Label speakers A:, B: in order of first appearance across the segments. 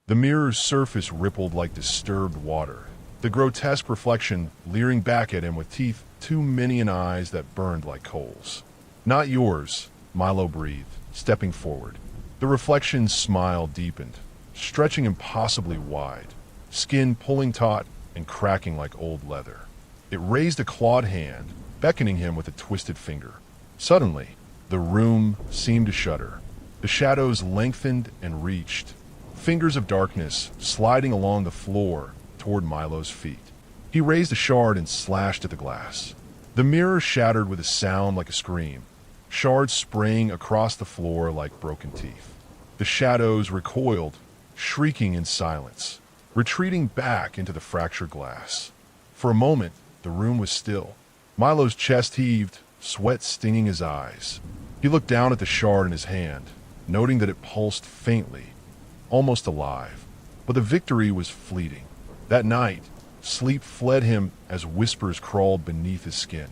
A: The mirror's surface rippled like disturbed water, the grotesque reflection leering back at him with teeth too many and eyes that burned like coals. "Not yours," Milo breathed, stepping forward. The reflection's smile deepened, stretching impossibly wide, skin pulling taut and cracking like old leather. It raised a clawed hand, beckoning him with a twisted finger. Suddenly, the room seemed to shudder. The shadows lengthened and reached, fingers of darkness sliding along the floor toward Milo's feet. He raised a shard and slashed at the glass. The mirror shattered with a sound like a scream, shards spraying across the floor like broken teeth. The shadows recoiled, shrieking in silence, retreating back into the fractured glass. For a moment, the room was still. Milo's chest heaved, sweat stinging his eyes. He looked down at the shard in his hand, noting that it pulsed faintly, almost alive. But the victory was fleeting. That night, sleep fled him as whispers crawled beneath his skin.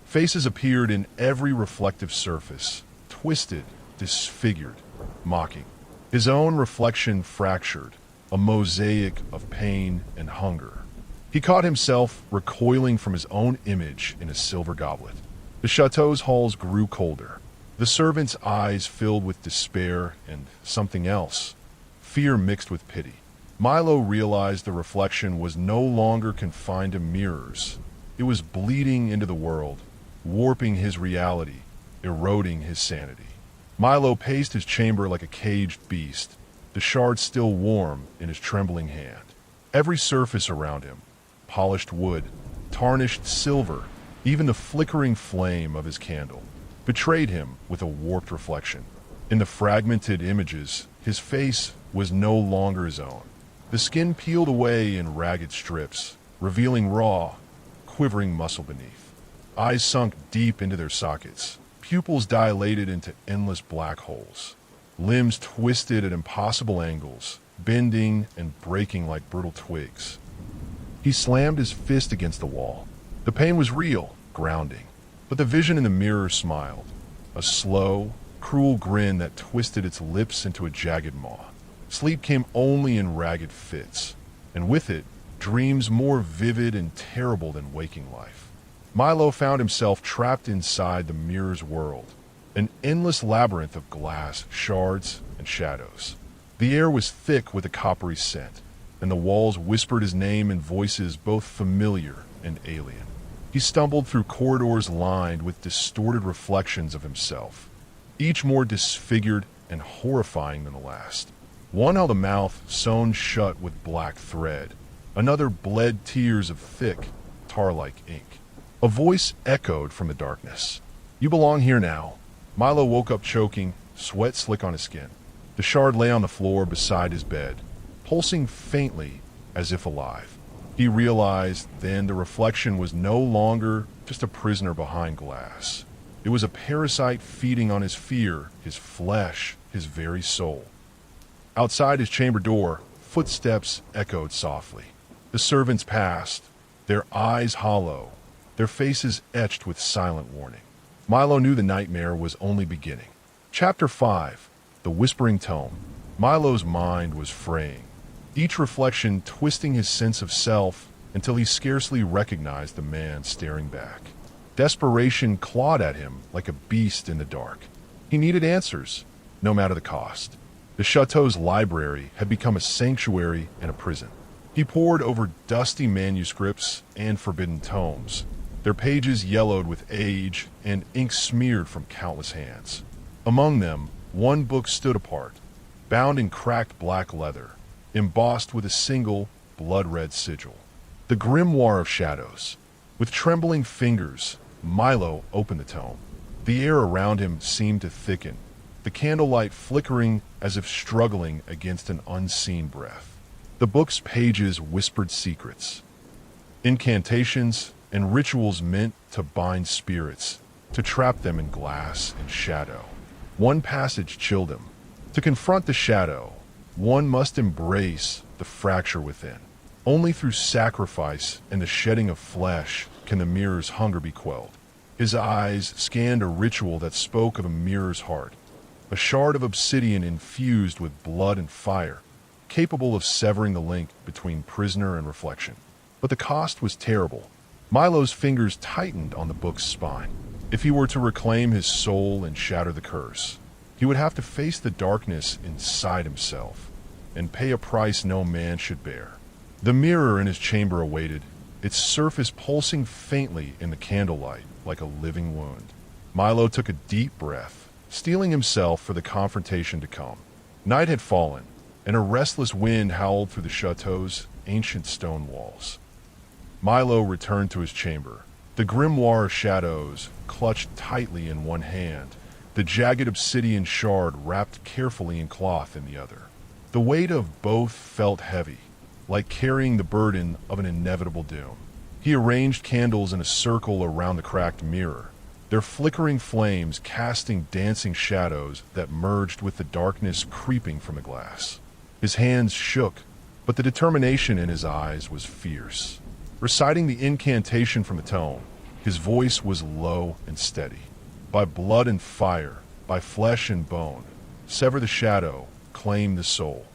A: Faces appeared in every reflective surface, twisted, disfigured, mocking. His own reflection fractured, a mosaic of pain and hunger. He caught himself recoiling from his own image in a silver goblet. The chateau's halls grew colder. The servants' eyes filled with despair and something else, fear mixed with pity. Milo realized the reflection was no longer confined to mirrors. It was bleeding into the world, warping his reality, eroding his sanity. Milo paced his chamber like a caged beast, the shard still warm in his trembling hand. Every surface around him, polished wood, tarnished silver, even the flickering flame of his candle, betrayed him with a warped reflection. In the fragmented images, his face was no longer his own. The skin peeled away in ragged strips, revealing raw, quivering muscle beneath. Eyes sunk deep into their sockets, pupils dilated into endless black holes. Limbs twisted at impossible angles, bending and breaking like brittle twigs. He slammed his fist against the wall. The pain was real, grounding. But the vision in the mirror smiled, a slow, cruel grin that twisted its lips into a jagged maw. Sleep came only in ragged fits, and with it, dreams more vivid and terrible than waking life. Milo found himself trapped inside the mirror's world, an endless labyrinth of glass, shards, and shadows. The air was thick with a coppery scent, and the walls whispered his name in voices both familiar and alien. He stumbled through corridors lined with distorted reflections of himself, each more disfigured and horrifying than the last. One held a mouth sewn shut with black thread. Another bled tears of thick, tar-like ink. A voice echoed from the darkness. "You belong here now." Milo woke up choking, sweat slick on his skin. The shard lay on the floor beside his bed, pulsing faintly as if alive. He realized then the reflection was no longer just a prisoner behind glass. It was a parasite feeding on his fear, his flesh, his very soul. Outside his chamber door, footsteps echoed softly. The servants passed, their eyes hollow, their faces etched with silent warning. Milo knew the nightmare was only beginning. Chapter 5. The Whispering Tome. Milo's mind was fraying, each reflection twisting his sense of self until he scarcely recognized the man staring back. Desperation clawed at him like a beast in the dark. He needed answers, no matter the cost. The chateau's library had become a sanctuary and a prison. He pored over dusty manuscripts and forbidden tomes, their pages yellowed with age and ink smeared from countless hands. Among them, one book stood apart, bound in cracked black leather, embossed with a single, blood-red sigil. The Grimoire of Shadows. With trembling fingers, Milo opened the tome. The air around him seemed to thicken, the candlelight flickering as if struggling against an unseen breath. The book's pages whispered secrets, incantations, and rituals meant to bind spirits, to trap them in glass and shadow. One passage chilled him. To confront the shadow, one must embrace the fracture within. Only through sacrifice and the shedding of flesh can the mirror's hunger be quelled. His eyes scanned a ritual that spoke of a mirror's heart, a shard of obsidian infused with blood and fire, capable of severing the link between prisoner and reflection. But the cost was terrible. Milo's fingers tightened on the book's spine. If he were to reclaim his soul and shatter the curse, he would have to face the darkness inside himself and pay a price no man should bear. The mirror in his chamber awaited, its surface pulsing faintly in the candlelight like a living wound. Milo took a deep breath, steeling himself for the confrontation to come. Night had fallen, and a restless wind howled through the chateau's ancient stone walls. Milo returned to his chamber, the grimoire of shadows clutched tightly in one hand, the jagged obsidian shard wrapped carefully in cloth in the other. The weight of both felt heavy, like carrying the burden of an inevitable doom. He arranged candles in a circle around the cracked mirror, their flickering flames casting dancing shadows that merged with the darkness creeping from the glass. His hands shook, but the determination in his eyes was fierce. Reciting the incantation from the tome, his voice was low and steady. By blood and fire, by flesh and bone, sever the shadow, claim the soul.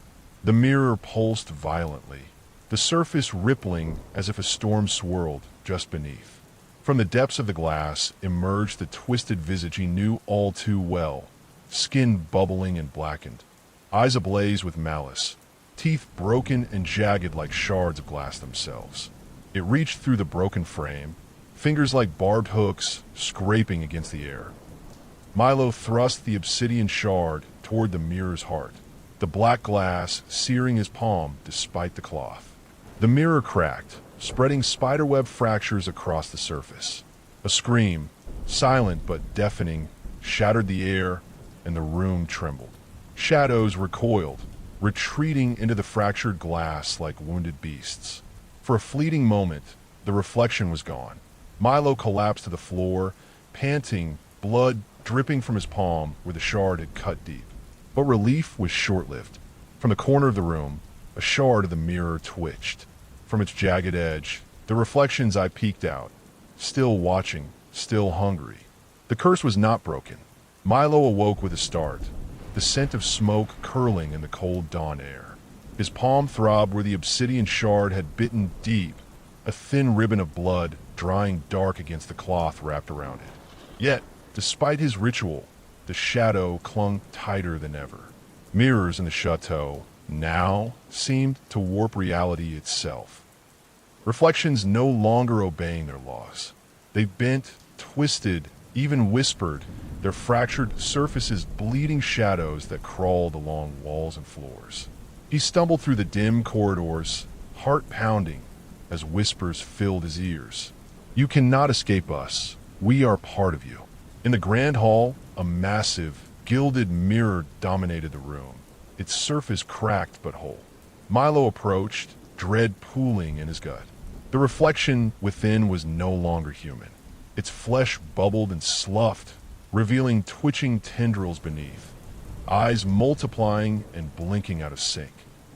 A: The mirror pulsed violently, the surface rippling as if a storm swirled just beneath. From the depths of the glass emerged the twisted visage he knew all too well, skin bubbling and blackened, eyes ablaze with malice, teeth broken and jagged like shards of glass themselves. It reached through the broken frame, fingers like barbed hooks scraping against the air. Milo thrust the obsidian shard toward the mirror's heart, the black glass searing his palm despite the cloth. The mirror cracked, spreading spiderweb fractures across the surface. A scream, silent but deafening, shattered the air, and the room trembled. Shadows recoiled, retreating into the fractured glass like wounded beasts. For a fleeting moment, the reflection was gone. Milo collapsed to the floor, panting, blood dripping from his palm where the shard had cut deep. But relief was short-lived. From the corner of the room, a shard of the mirror twitched. From its jagged edge, the reflection's eye peeked out, still watching, still hungry. The curse was not broken. Milo awoke with a start, the scent of smoke curling in the cold dawn air. His palm throbbed where the obsidian shard had bitten deep, a thin ribbon of blood drying dark against the cloth wrapped around it. Yet, despite his ritual, the shadow clung tighter than ever. Mirrors in the chateau now seemed to warp reality itself. Reflections no longer obeying their laws. They bent, twisted, even whispered, their fractured surfaces bleeding shadows that crawled along walls and floors. He stumbled through the dim corridors, heart pounding, as whispers filled his ears. "You cannot escape us. We are part of you." In the grand hall, a massive, gilded mirror dominated the room, its surface cracked but whole. Milo approached, dread pooling in his gut. The reflection within was no longer human. Its flesh bubbled and sloughed, revealing twitching tendrils beneath, eyes multiplying and blinking out of sync.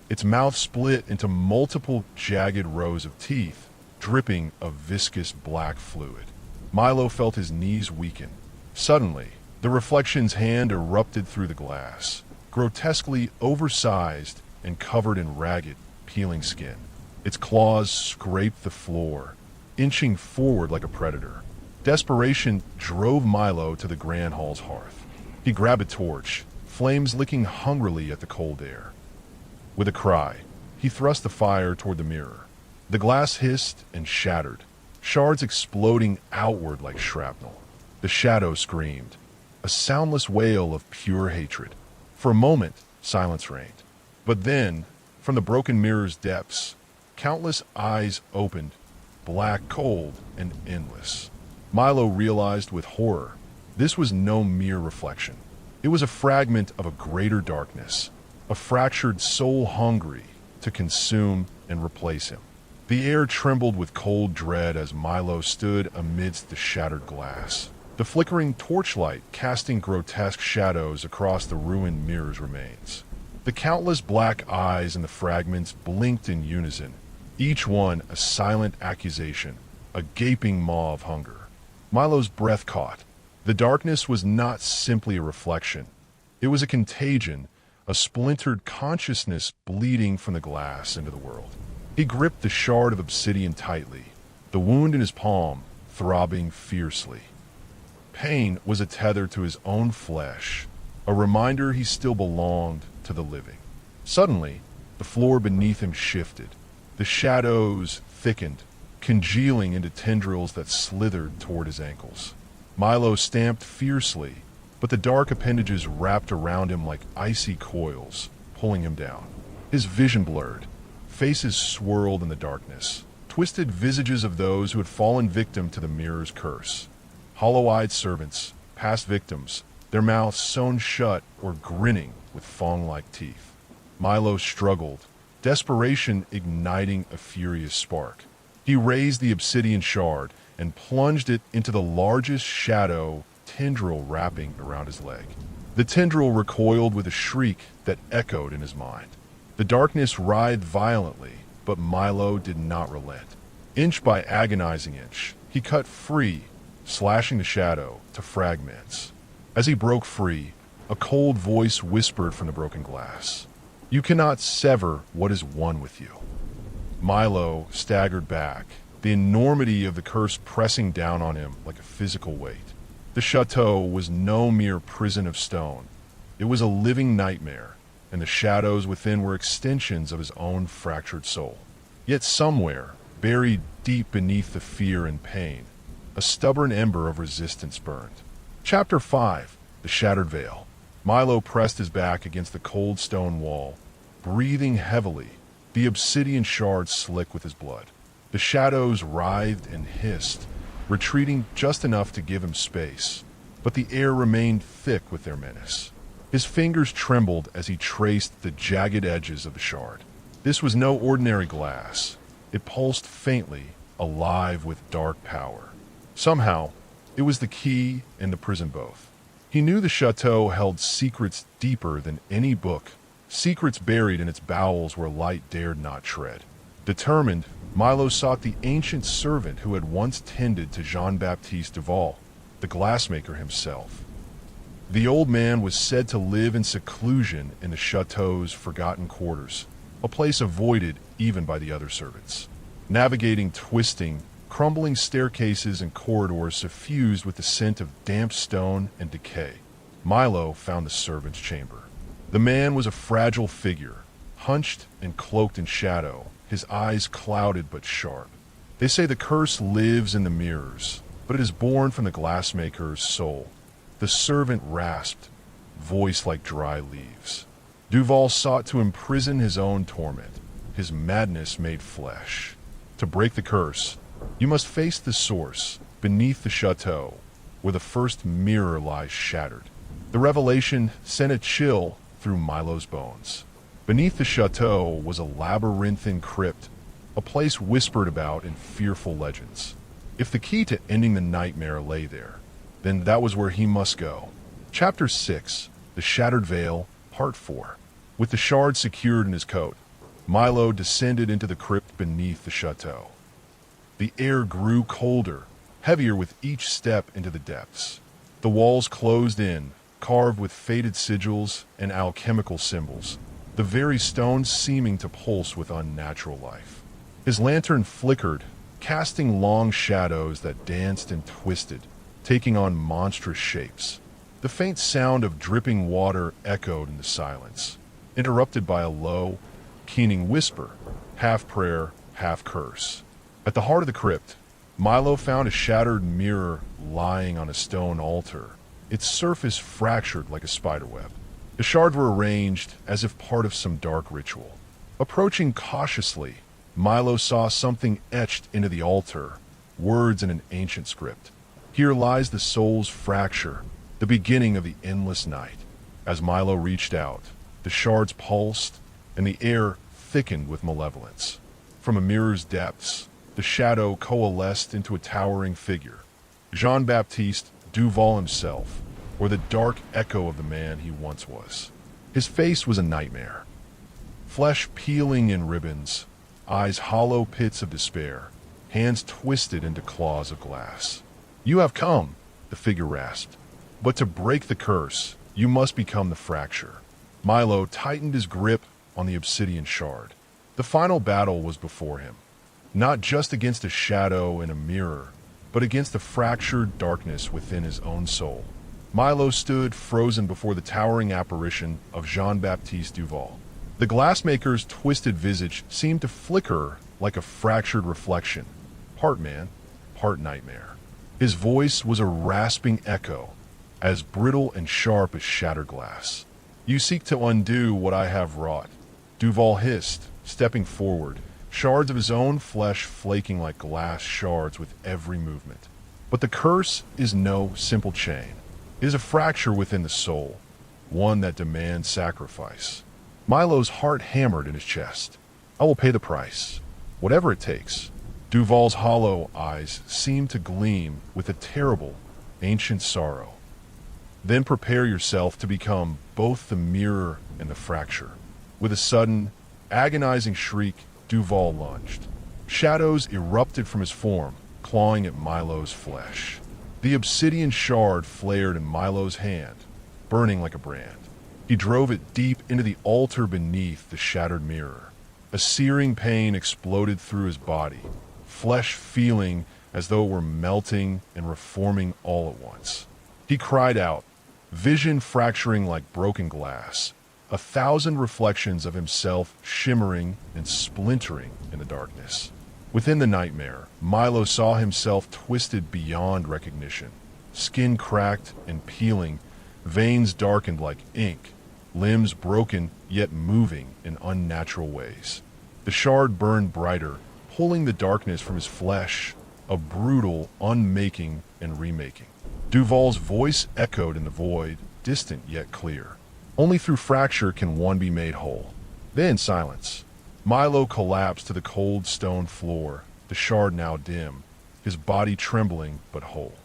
A: Its mouth split into multiple jagged rows of teeth, dripping a viscous black fluid. Milo felt his knees weaken. Suddenly, the reflection's hand erupted through the glass, grotesquely oversized and covered in ragged, peeling skin. Its claws scraped the floor, inching forward like a predator. Desperation drove Milo to the grand hall's hearth. He grabbed a torch, flames licking hungrily at the cold air. With a cry, he thrust the fire toward the mirror. The glass hissed and shattered, shards exploding outward like shrapnel. The shadow screamed, a soundless wail of pure hatred. For a moment, silence reigned. But then, from the broken mirror's depths, countless eyes opened, black, cold, and endless. Milo realized with horror, this was no mere reflection. It was a fragment of a greater darkness, a fractured soul hungry to consume and replace him. The air trembled with cold dread as Milo stood amidst the shattered glass. The flickering torchlight casting grotesque shadows across the ruined mirror's remains. The countless black eyes in the fragments blinked in unison, each one a silent accusation, a gaping maw of hunger. Milo's breath caught. The darkness was not simply a reflection. It was a contagion, a splintered consciousness bleeding from the glass into the world. He gripped the shard of obsidian tightly, the wound in his palm throbbing fiercely. Pain was a tether to his own flesh, a reminder he still belonged to the living. Suddenly, the floor beneath him shifted. The shadows thickened, congealing into tendrils that slithered toward his ankles. Milo stamped fiercely, but the dark appendages wrapped around him like icy coils, pulling him down. His vision blurred. Faces swirled in the darkness, twisted visages of those who had fallen victim to the mirror's curse. Hollow-eyed servants, past victims, their mouths sewn shut or grinning with fang-like teeth. Milo struggled, desperation igniting a furious spark. He raised the obsidian shard and plunged it into the largest shadow tendril wrapping around his leg. The tendril recoiled with a shriek that echoed in his mind. The darkness writhed violently, but Milo did not relent. Inch by agonizing inch, he cut free, slashing the shadow to fragments. As he broke free, a cold voice whispered from the broken glass, "You cannot sever what is one with you." Milo staggered back, the enormity of the curse pressing down on him like a physical weight. The chateau was no mere prison of stone. It was a living nightmare, and the shadows within were extensions of his own fractured soul. Yet somewhere, buried deep beneath the fear and pain, a stubborn ember of resistance burned. Chapter 5. The Shattered Veil. Milo pressed his back against the cold stone wall, breathing heavily, the obsidian shard slick with his blood. The shadows writhed and hissed, retreating just enough to give him space, but the air remained thick with their menace. His fingers trembled as he traced the jagged edges of the shard. This was no ordinary glass. It pulsed faintly, alive with dark power. Somehow, it was the key and the prison both. He knew the chateau held secrets deeper than any book, secrets buried in its bowels where light dared not tread. Determined, Milo sought the ancient servant who had once tended to Jean-Baptiste Duval, the glassmaker himself. The old man was said to live in seclusion in the chateau's forgotten quarters, a place avoided even by the other servants. Navigating twisting, crumbling staircases and corridors suffused with the scent of damp stone and decay, Milo found the servant's chamber. The man was a fragile figure, hunched and cloaked in shadow, his eyes clouded but sharp. They say the curse lives in the mirrors, but it is born from the glassmaker's soul. The servant rasped, voice like dry leaves. Duval sought to imprison his own torment, his madness made flesh. To break the curse, you must face the source, beneath the chateau, where the first mirror lies shattered. The revelation sent a chill through Milo's bones. Beneath the chateau was a labyrinthine crypt, a place whispered about in fearful legends. If the key to ending the nightmare lay there, then that was where he must go. Chapter 6. The Shattered Veil, Part 4. With the shard secured in his coat, Milo descended into the crypt beneath the chateau. The air grew colder, heavier with each step into the depths. The walls closed in, carved with faded sigils and alchemical symbols, the very stones seeming to pulse with unnatural life. His lantern flickered, casting long shadows that danced and twisted, taking on monstrous shapes. The faint sound of dripping water echoed in the silence, interrupted by a low, keening whisper, half prayer, half curse. At the heart of the crypt, Milo found a shattered mirror lying on a stone altar, its surface fractured like a spiderweb. The shards were arranged as if part of some dark ritual. Approaching cautiously, Milo saw something etched into the altar, words in an ancient script. Here lies the soul's fracture, the beginning of the endless night. As Milo reached out, the shards pulsed, and the air thickened with malevolence. From a mirror's depths, the shadow coalesced into a towering figure. Jean-Baptiste Duval himself, or the dark echo of the man he once was. His face was a nightmare. Flesh peeling in ribbons, eyes hollow pits of despair, hands twisted into claws of glass. "You have come," the figure rasped. "But to break the curse, you must become the fracture." Milo tightened his grip on the obsidian shard. The final battle was before him, not just against a shadow in a mirror, but against the fractured darkness within his own soul. Milo stood frozen before the towering apparition of Jean-Baptiste Duval. The glassmaker's twisted visage seemed to flicker like a fractured reflection, part man, part nightmare. His voice was a rasping echo, as brittle and sharp as shattered glass. "You seek to undo what I have wrought," Duval hissed, stepping forward, shards of his own flesh flaking like glass shards with every movement. But the curse is no simple chain. It is a fracture within the soul, one that demands sacrifice. Milo's heart hammered in his chest. "I will pay the price, whatever it takes." Duval's hollow eyes seemed to gleam with a terrible, ancient sorrow. "Then prepare yourself to become both the mirror and the fracture." With a sudden, agonizing shriek, Duval lunged. Shadows erupted from his form, clawing at Milo's flesh. The obsidian shard flared in Milo's hand, burning like a brand. He drove it deep into the altar beneath the shattered mirror. A searing pain exploded through his body, flesh feeling as though it were melting and reforming all at once. He cried out, vision fracturing like broken glass, 1,000 reflections of himself shimmering and splintering in the darkness. Within the nightmare, Milo saw himself twisted beyond recognition, skin cracked and peeling, veins darkened like ink, limbs broken yet moving in unnatural ways. The shard burned brighter, pulling the darkness from his flesh, a brutal unmaking and remaking. Duval's voice echoed in the void, distant yet clear. Only through fracture can one be made whole. Then silence. Milo collapsed to the cold stone floor, the shard now dim, his body trembling but whole.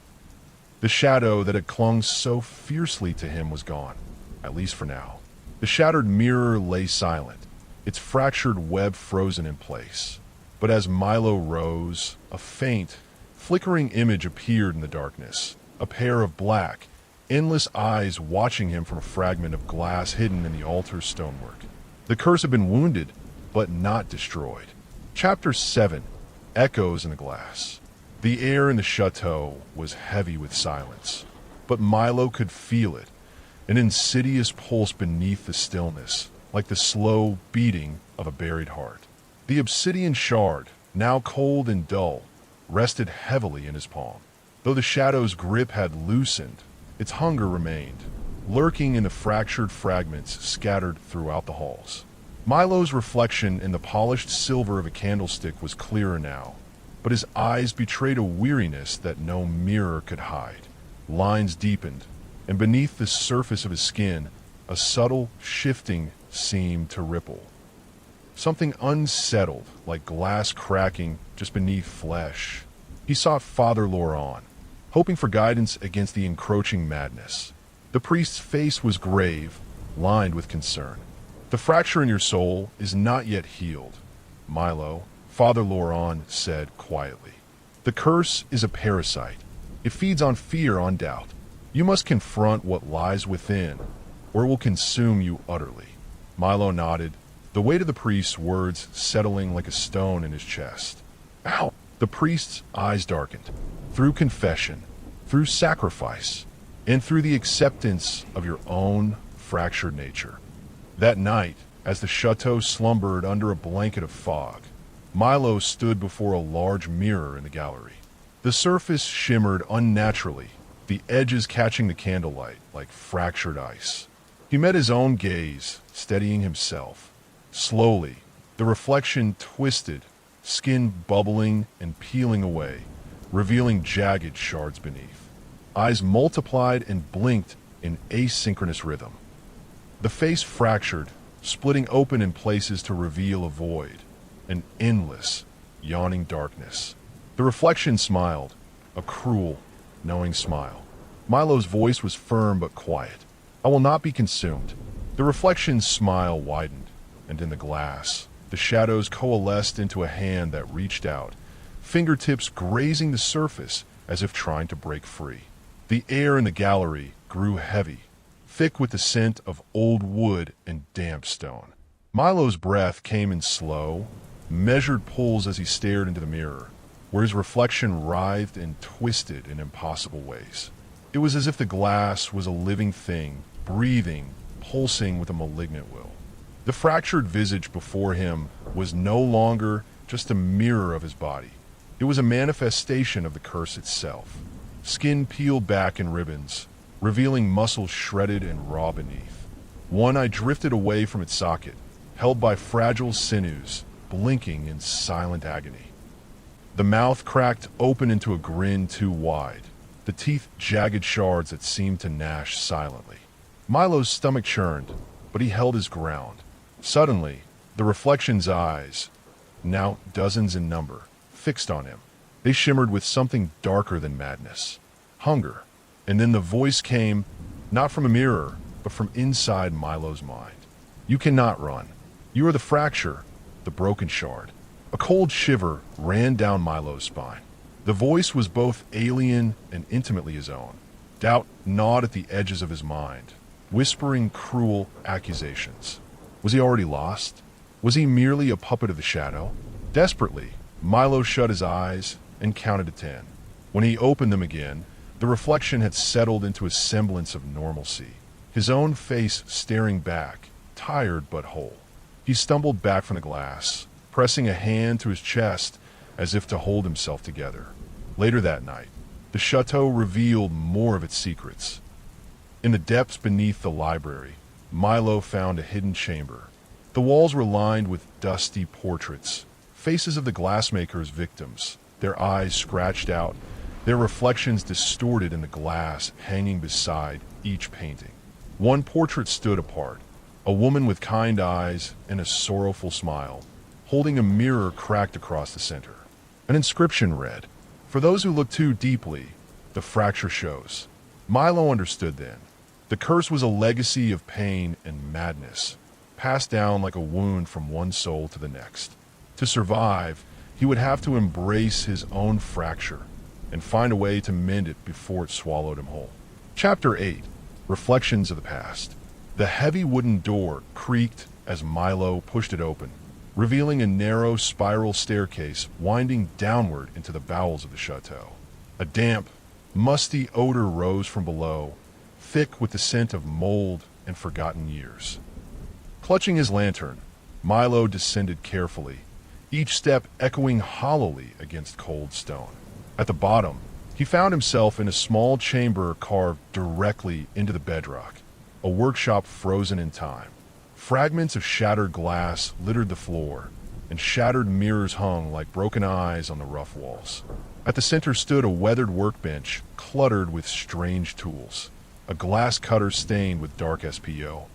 A: The shadow that had clung so fiercely to him was gone, at least for now. The shattered mirror lay silent, its fractured web frozen in place. But as Milo rose, a faint, flickering image appeared in the darkness, a pair of black, endless eyes watching him from a fragment of glass hidden in the altar's stonework. The curse had been wounded, but not destroyed. Chapter 7, Echoes in the Glass. The air in the chateau was heavy with silence, but Milo could feel it, an insidious pulse beneath the stillness, like the slow beating of a buried heart. The obsidian shard, now cold and dull, rested heavily in his palm. Though the shadow's grip had loosened, its hunger remained, lurking in the fractured fragments scattered throughout the halls. Milo's reflection in the polished silver of a candlestick was clearer now, but his eyes betrayed a weariness that no mirror could hide. Lines deepened, and beneath the surface of his skin, a subtle shifting seemed to ripple. Something unsettled, like glass cracking just beneath flesh. He sought Father Laurent, hoping for guidance against the encroaching madness. The priest's face was grave, lined with concern. "The fracture in your soul is not yet healed, Milo," Father Laurent said quietly. "The curse is a parasite. It feeds on fear, on doubt. You must confront what lies within, or it will consume you utterly." Milo nodded, the weight of the priest's words settling like a stone in his chest. "Ow!" The priest's eyes darkened. "Through confession, through sacrifice, and through the acceptance of your own fractured nature." That night, as the chateau slumbered under a blanket of fog, Milo stood before a large mirror in the gallery. The surface shimmered unnaturally, the edges catching the candlelight like fractured ice. He met his own gaze, steadying himself. Slowly, the reflection twisted, skin bubbling and peeling away, revealing jagged shards beneath. Eyes multiplied and blinked in asynchronous rhythm. The face fractured, splitting open in places to reveal a void, an endless, yawning darkness. The reflection smiled, a cruel, knowing smile. Milo's voice was firm but quiet. "I will not be consumed." The reflection's smile widened, and in the glass, the shadows coalesced into a hand that reached out, fingertips grazing the surface as if trying to break free. The air in the gallery grew heavy, thick with the scent of old wood and damp stone. Milo's breath came in slow, measured pulls as he stared into the mirror, where his reflection writhed and twisted in impossible ways. It was as if the glass was a living thing, breathing, pulsing with a malignant will. The fractured visage before him was no longer just a mirror of his body. It was a manifestation of the curse itself. Skin peeled back in ribbons, revealing muscles shredded and raw beneath. One eye drifted away from its socket, held by fragile sinews, blinking in silent agony. The mouth cracked open into a grin too wide, the teeth jagged shards that seemed to gnash silently. Milo's stomach churned, but he held his ground. Suddenly, the reflection's eyes, now dozens in number, fixed on him. They shimmered with something darker than madness, hunger. And then the voice came, not from a mirror, but from inside Milo's mind. You cannot run. You are the fracture, the broken shard. A cold shiver ran down Milo's spine. The voice was both alien and intimately his own. Doubt gnawed at the edges of his mind, whispering cruel accusations. Was he already lost? Was he merely a puppet of the shadow? Desperately, Milo shut his eyes and counted to 10. When he opened them again, the reflection had settled into a semblance of normalcy, his own face staring back, tired but whole. He stumbled back from the glass, pressing a hand to his chest as if to hold himself together. Later that night, the chateau revealed more of its secrets. In the depths beneath the library, Milo found a hidden chamber. The walls were lined with dusty portraits, faces of the glassmaker's victims, their eyes scratched out, their reflections distorted in the glass hanging beside each painting. One portrait stood apart, a woman with kind eyes and a sorrowful smile, holding a mirror cracked across the center. An inscription read, "For those who look too deeply, the fracture shows." Milo understood then. The curse was a legacy of pain and madness, passed down like a wound from one soul to the next. To survive, he would have to embrace his own fracture and find a way to mend it before it swallowed him whole. Chapter 8. Reflections of the Past. The heavy wooden door creaked as Milo pushed it open, revealing a narrow spiral staircase winding downward into the bowels of the chateau. A damp, musty odor rose from below, thick with the scent of mold and forgotten years. Clutching his lantern, Milo descended carefully, each step echoing hollowly against cold stone. At the bottom, he found himself in a small chamber carved directly into the bedrock, a workshop frozen in time. Fragments of shattered glass littered the floor, and shattered mirrors hung like broken eyes on the rough walls. At the center stood a weathered workbench cluttered with strange tools, a glass cutter stained with dark SPO,